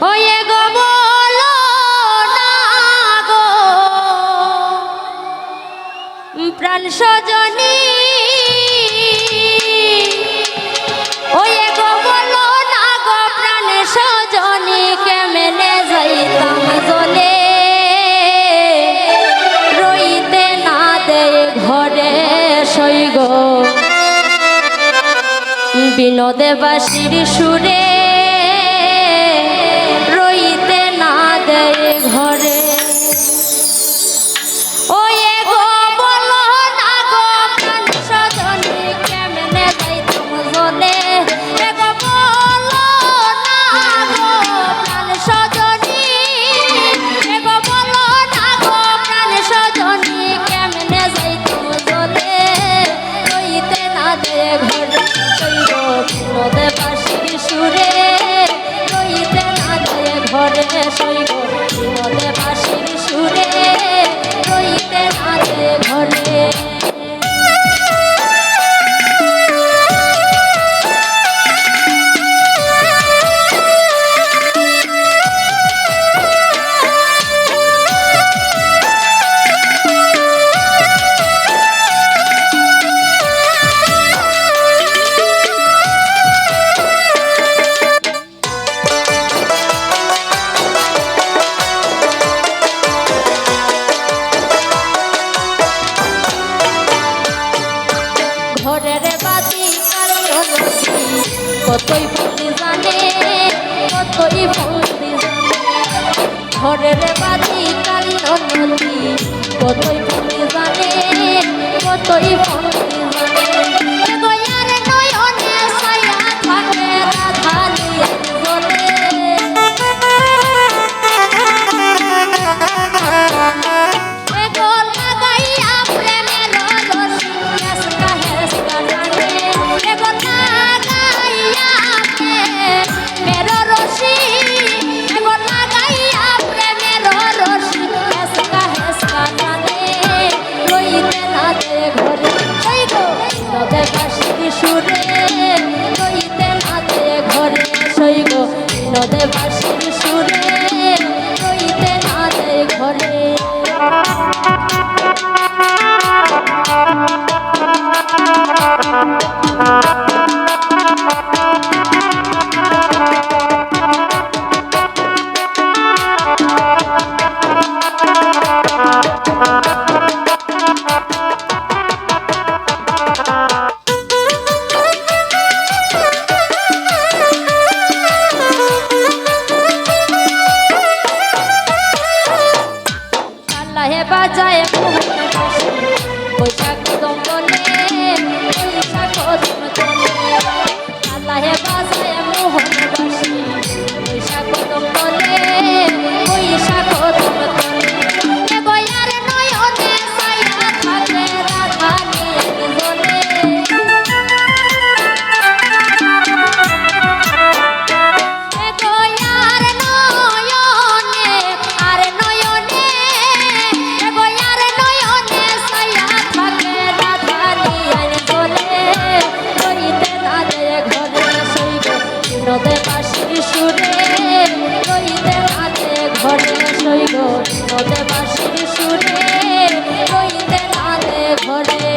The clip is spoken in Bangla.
ওয়ে গো বলো না গো প্রাণ সজনী, ওয়ে গো বলো না গো প্রাণ সজনী, কেমনে যাইতাম জলে রইতে না দে ঘরে সই গো বিনোদে বাঁশির সুরে রইতে না দে ঘরে। ওয়ে গো বলো না গো প্রাণ সজনী, কেমনে যাইতাম জলে এ গো বলো না গো প্রাণ সজনী, এ গো বলো না গো প্রাণ সজনী, কেমনে যাইতাম জলে রইতে না দে ঘরে বিনোদে বাঁশির সুরে রইতে না দে ঘরে সই গো বিনোদে বাঁশির সুরে রইতে না দে ঘরে। ঘরের বাতি কতই ফন্দি জানে, কতই ফন্দি জানে, ঘরের বাতি কালী নদী কতই ফন্দি জানে, কতই ফন্দি জানে, গয়ার নয়নে ছায়া থাকে রাধালির জলে সুরে রইতে না দে ঘরে সই গো বিনোদে বাঁশির সুরে রইতে না দে ঘরে। বাজায় মোহন বাঁশি বৈশাখ দমলে বৈশাখ দমলে, আল্লাহে বাজায় মোহন বাঁশি বৈশাখ দমলে বৈশাখ দমলে, গয়ার নয়নে ছায়া থাকে রাধালির জলে গয়ার নয়নে আর নয়নে বিনোদে বাঁশির সুরে রইতে না দে ঘরে সই গো বিনোদে বাঁশির সুরে রইতে না দে ঘরে।